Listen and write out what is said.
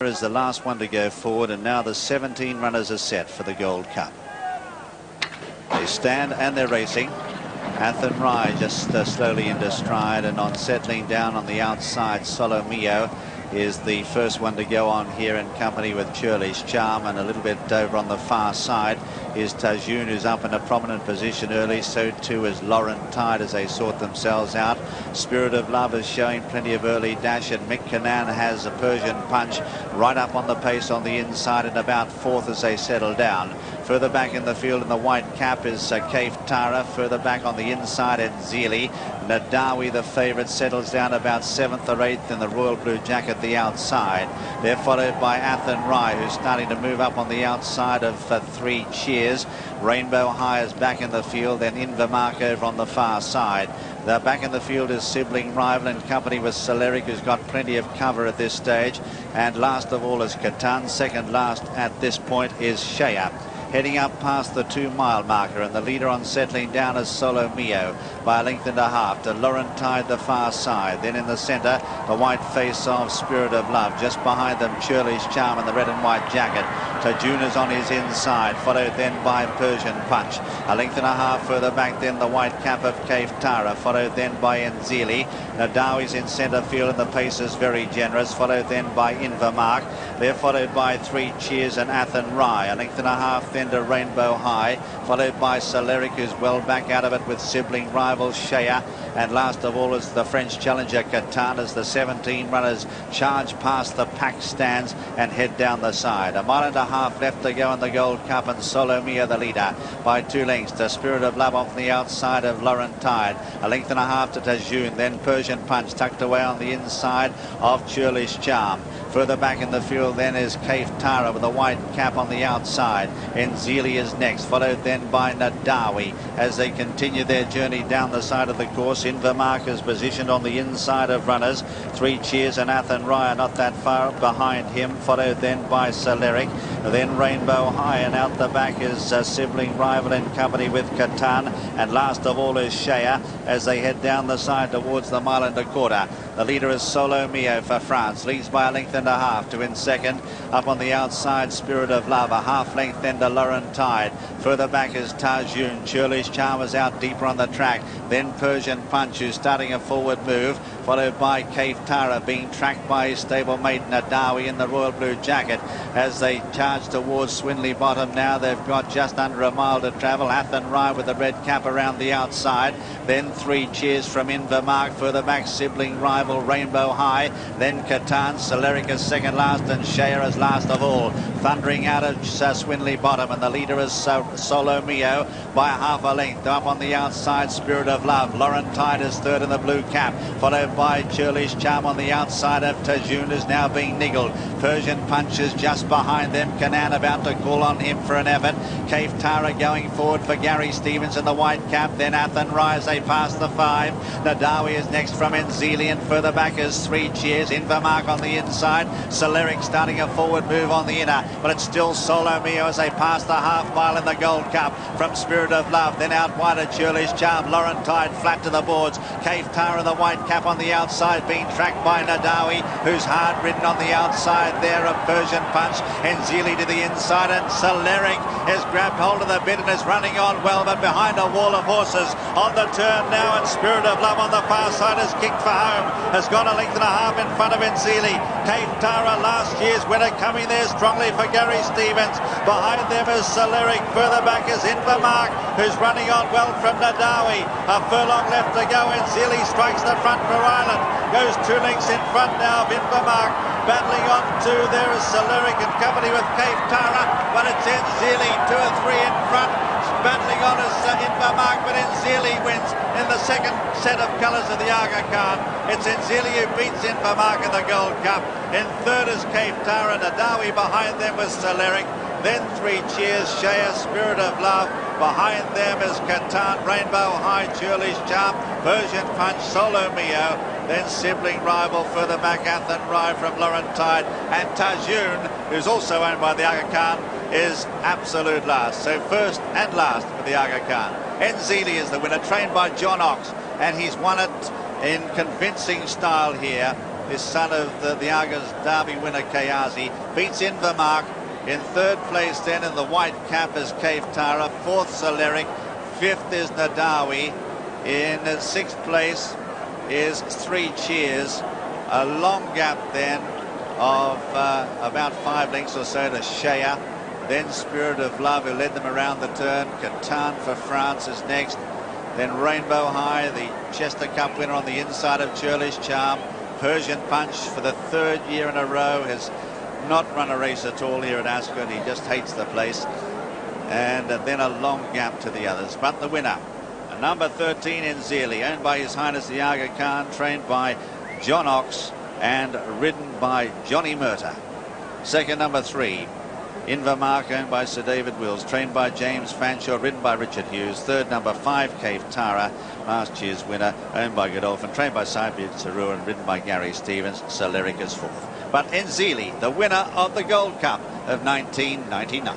Is the last one to go forward, and now the 17 runners are set for the Gold Cup. They stand and they're racing. Athenry just slowly into stride, and on settling down on the outside, Solo Mio is the first one to go on here in company with Churlish Charm, and a little bit over on the far side is Tajun, who's up in a prominent position early. So too is Laurentide as they sort themselves out. Spirit of Love is showing plenty of early dash, and Mick Canaan has a Persian Punch right up on the pace on the inside and about fourth as they settle down. Further back in the field in the white cap is Kaif Tara. Further back on the inside, Enzeli. Nadawi, the favourite, settles down about 7th or 8th in the royal blue jacket the outside. They're followed by Athenry, who's starting to move up on the outside of Three Cheers. Rainbow High is back in the field, then Invermark over on the far side. The back in the field is Sibling Rival in company with Celeric, who's got plenty of cover at this stage. And last of all is Catan. Second last at this point is Shea. Heading up past the 2-mile marker, and the leader on settling down is Solo Mio by a length and a half to Laurentide the far side. Then in the centre, the white face of Spirit of Love. Just behind them, Churlish Charm in the red and white jacket. Tajun is on his inside, followed then by Persian Punch. A length and a half further back then, the white cap of Kaif Tara, followed then by Enzeli. Nadawi's in centre field, and the pace is very generous, followed then by Invermark. They're followed by Three Cheers and Athenry. A length and a half then to Rainbow High, followed by Celeric, who's well back out of it with Sibling Rival Shea. And last of all is the French challenger Catan, as the 17 runners charge past the pack stands and head down the side. A mile and a half left to go in the Gold Cup, and Solo Mio the leader by 2 lengths to Spirit of Love off the outside of Laurentide. A length and a half to Tajun, then Persian Punch tucked away on the inside of Churlish Charm. Further back in the field then is Kaif Tara with a white cap on the outside. Enzeli is next, followed then by Nadawi as they continue their journey down the side of the course. Invermark is positioned on the inside of runners. Three Cheers and Athenry are not that far behind him, followed then by Celeric. Then Rainbow High, and out the back is Sibling Rival in company with Catan. And last of all is Shea as they head down the side towards the mile and a quarter. The leader is Solo Mio for France, leads by a length and a half to in second. Up on the outside, Spirit of Love, a half length then to Laurentide. Further back is Tajun. Churlish Charm is out deeper on the track. Then Persian Punch, who's starting a forward move, followed by Kaif Tara, being tracked by his stablemate Nadawi in the royal blue jacket as they charge towards Swinley Bottom. Now they've got just under a mile to travel. Athenry with the red cap around the outside. Then Three Cheers from Invermark. Further back, Sibling Rival, Rainbow High. Then Catan. Celeric is second last, and Shea is last of all. Thundering out of Swinley Bottom, and the leader is Solo Mio by half a length. Up on the outside, Spirit of Love. Laurentide is third in the blue cap, followed by Churlish Charm on the outside of Tajun, is now being niggled. Persian Punch is just behind them. Canaan about to call on him for an effort. Kaif Tara going forward for Gary Stevens in the white cap. Then Athenry as they pass the 5. Nadawi is next from Enzeli, and further back is Three Cheers. Invermark on the inside. Celeric starting a forward move on the inner, but it's still Solo Mio as they pass the half mile in the Gold Cup from Spirit of Love. Then out wide at Churlish Charm. Laurentide flat to the boards. Kaif Tara, the white cap on the outside, being tracked by Nadawi, who's hard ridden on the outside there of Persian Punch. Enzeli to the inside, and Celeric has grabbed hold of the bit and is running on well, but behind a wall of horses on the turn now, and Spirit of Love on the far side has kicked for home, has got a length and a half in front of Enzeli. Kaif Tara, last year's winner, coming there strongly for Gary Stevens. Behind them is Celeric. Further back is Invermark, who's running on well from Nadawi. A furlong left to go. Enzeli strikes the front for Ireland. Goes 2 lengths in front now of Invermark. Battling on to there is Celeric in company with Kaif Tara, but it's Enzeli 2 or 3 in front. Battling on is Invermark, but Enzeli wins in the second set of colours of the Aga Khan. It's Enzeli who beats Invermark in the Gold Cup. In third is Kaif Tara. Nadawi behind them was Celeric. Then Three Cheers, Shea, Spirit of Love. Behind them is Catan, Rainbow High, Churlish Charm, Persian Punch, Solo Mio. Then Sibling Rival. Further back, Athenry from Laurentide. And Tajun, who's also owned by the Aga Khan, is absolute last. So first and last for the Aga Khan. Enzeli is the winner, trained by John Oxx, and he's won it in convincing style here. is son of the Argos Derby winner Kayazi. Beats Invermark. In third place then in the white cap is Cave Tara. Fourth Soleric. Fifth is Nadawi. In sixth place is Three Cheers. A long gap then of about 5 lengths or so to Shea. Then Spirit of Love, who led them around the turn. Catan for France is next. Then Rainbow High, the Chester Cup winner on the inside of Churlish Charm. Persian Punch for the third year in a row has not run a race at all here at Ascot. He just hates the place. And then a long gap to the others. But the winner, number 13, Enzeli, owned by His Highness the Aga Khan, trained by John Oxx and ridden by Johnny Murtagh. Second, number 3, Invermark, owned by Sir David Wills, trained by James Fanshawe, ridden by Richard Hughes. Third, number 5, Cave Tara, last year's winner, owned by Godolphin, trained by Saibir Sarur and ridden by Gary Stevens. Soleric is fourth. But Enzeli, the winner of the Gold Cup of 1999.